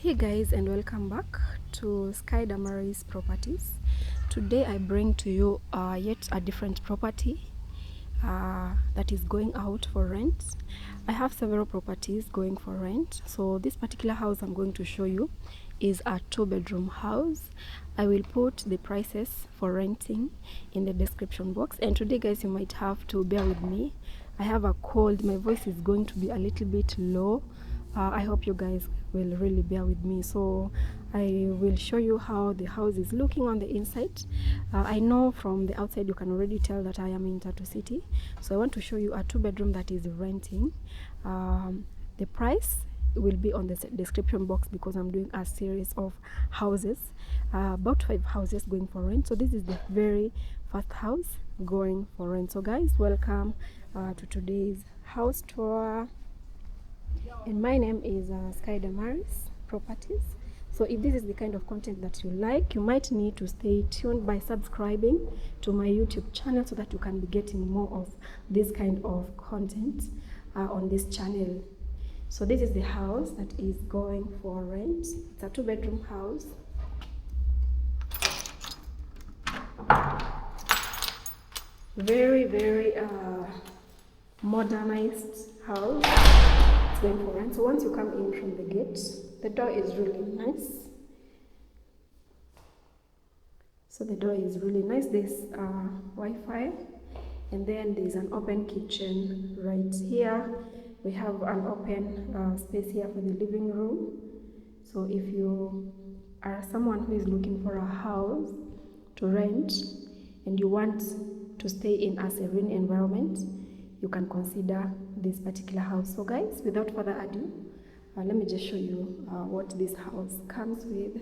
Hey guys, and welcome back to Damaris properties. Today I bring to you yet a different property that is going out for rent. I have several properties going for rent, so this particular house I'm going to show you is a 2-bedroom house. I will put the prices for renting in the description box, and today guys, you might have to bear with me. I have a cold, my voice is going to be a little bit low. I hope you guys will really bear with me. So I will show you how the house is looking on the inside. I know from the outside you can already tell that I am in Tatu City. So I want to show you a 2-bedroom that is renting. The price will be on the description box because I'm doing a series of houses, about 5 houses going for rent. So this is the very first house going for rent. So guys, welcome to today's house tour. And my name is Damaris properties. So if this is the kind of content that you like, you might need to stay tuned by subscribing to my YouTube channel so that you can be getting more of this kind of content on this channel. So this is the house that is going for rent. It's a 2-bedroom house. Very modernized house. It's going for rent. So once you come in from the gate, the door is really nice. So the door is really nice. There's Wi-Fi, and then there's an open kitchen right here. We have an open space here for the living room. So if you are someone who is looking for a house to rent and you want to stay in a serene environment, you can consider this particular house. So guys, without further ado, let me just show you what this house comes with.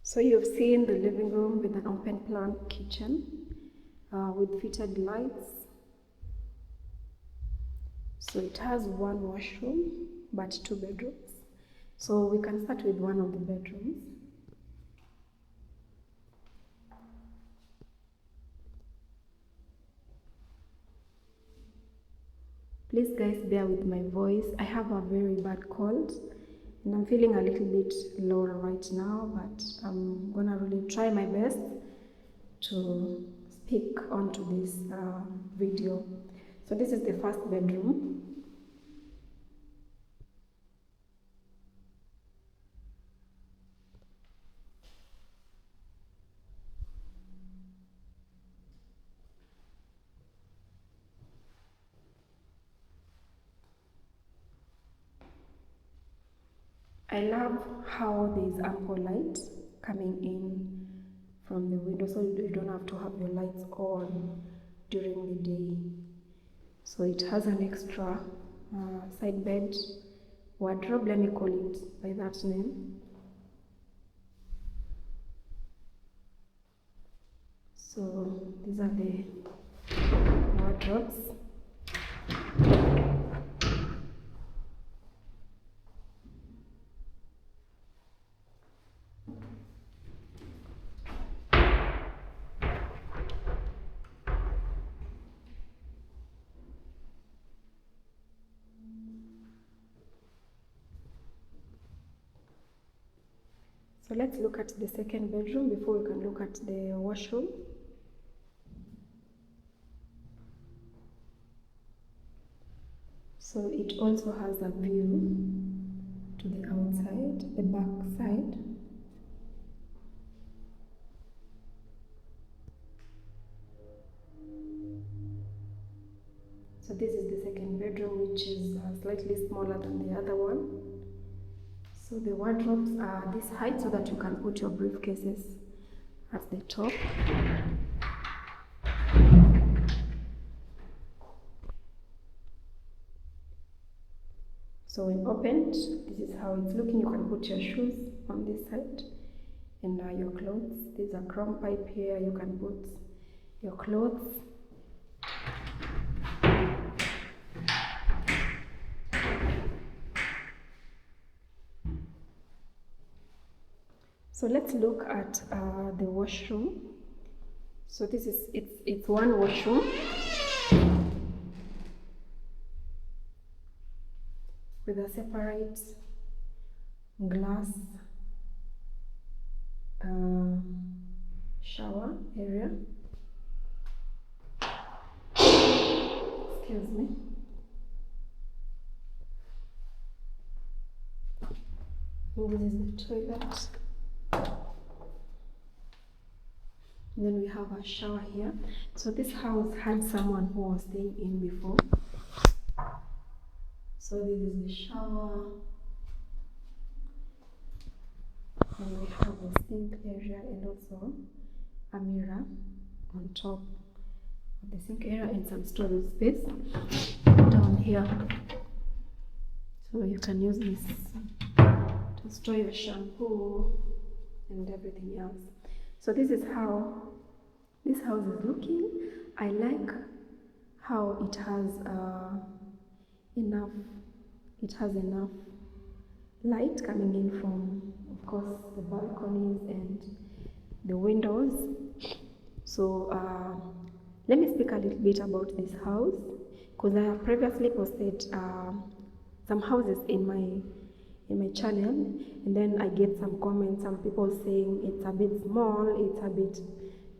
So you've seen the living room with an open plan kitchen with fitted lights. So it has 1 washroom but 2 bedrooms. So we can start with one of the bedrooms. Please guys, bear with my voice. I have a very bad cold and I'm feeling a little bit low right now, but I'm gonna really try my best to speak onto this video. So this is the first bedroom. I love how there is ample light coming in from the window, so you don't have to have your lights on during the day. So it has an extra side bed wardrobe, let me call it by that name. So these are the wardrobes. So let's look at the second bedroom before we can look at the washroom. So it also has a view to the outside, the back side. So this is the second bedroom, which is slightly smaller than the other one. So the wardrobes are this height so that you can put your briefcases at the top. So when opened, this is how it's looking. You can put your shoes on this side and your clothes. There's a chrome pipe here. You can put your clothes. So let's look at the washroom. So this is it's one washroom with a separate glass shower area. Excuse me. And this is the toilet. And then we have a shower here. So this house had someone who was staying in before. So this is the shower. And we have a sink area and also a mirror on top of the sink area and some storage space down here. So you can use this to store your shampoo and everything else. So this is how this house is looking. I like how it has enough light coming in from, of course, the balconies and the windows. So let me speak a little bit about this house, because I have previously posted some houses in my channel, and then I get some comments, some people saying it's a bit small, it's a bit,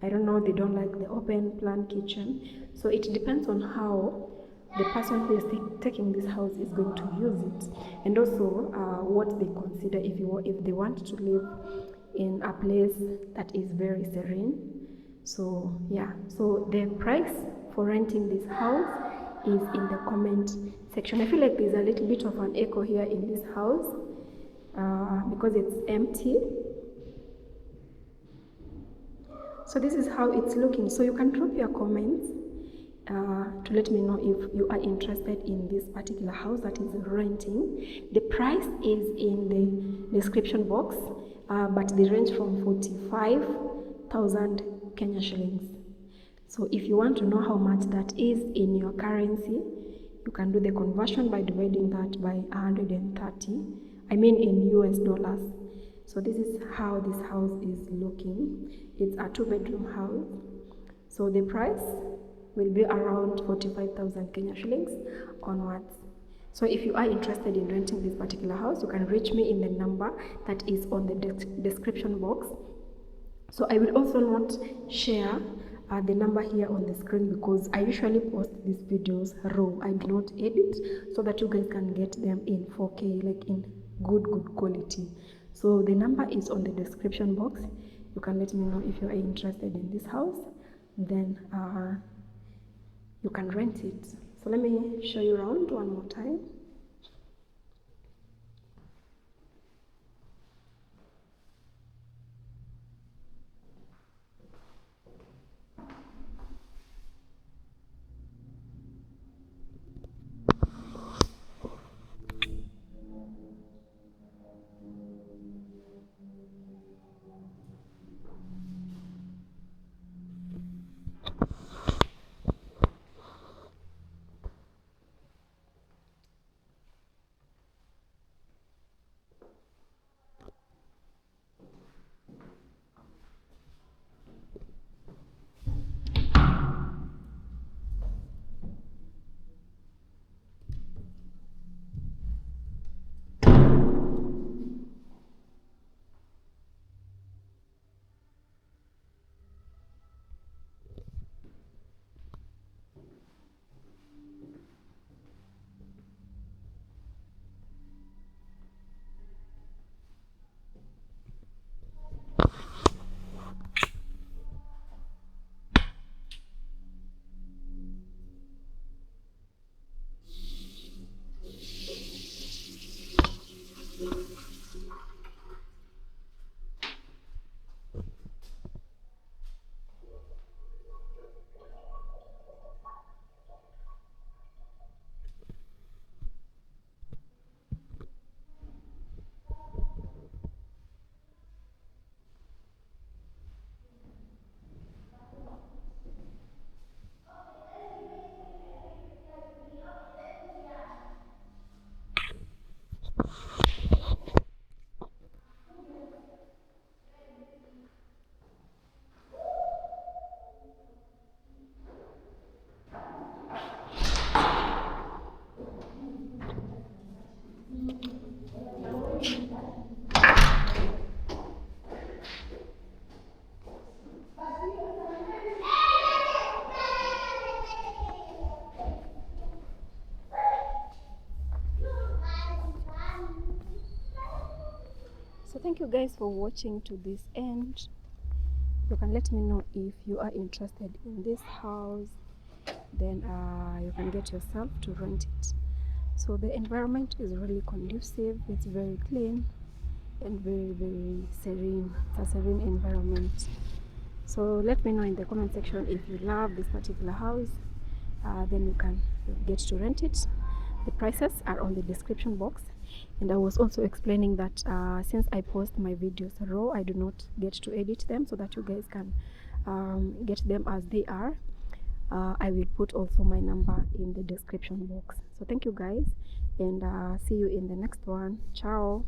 I don't know, they don't like the open plan kitchen. So it depends on how the person who is taking this house is going to use it, and also what they consider if they want to live in a place that is very serene. So yeah, so the price for renting this house is in the comment section. I feel like there's a little bit of an echo here in this house because it's empty. So this is how it's looking. So you can drop your comments to let me know if you are interested in this particular house that is renting. The price is in the description box, but they range from 45,000 Kenya shillings. So if you want to know how much that is in your currency, you can do the conversion by dividing that by 130, I mean in US dollars. So this is how this house is looking. It's a 2-bedroom house. So the price will be around 45,000 Kenya shillings onwards. So if you are interested in renting this particular house, you can reach me in the number that is on the description box. So I will also not share the number here on the screen, because I usually post these videos raw. I do not edit, so that you guys can get them in 4K, like in good quality. So the number is on the description box. You can let me know if you are interested in this house, then you can rent it. So let me show you around one more time. So thank you guys for watching to this end. You can let me know if you are interested in this house, then you can get yourself to rent it. So the environment is really conducive, it's very clean and very serene. It's a serene environment. So let me know in the comment section if you love this particular house, then you can get to rent it. The prices are on the description box, and I was also explaining that since I post my videos raw, I do not get to edit them, so that you guys can get them as they are. I will put also my number in the description box. So thank you guys, and see you in the next one. Ciao.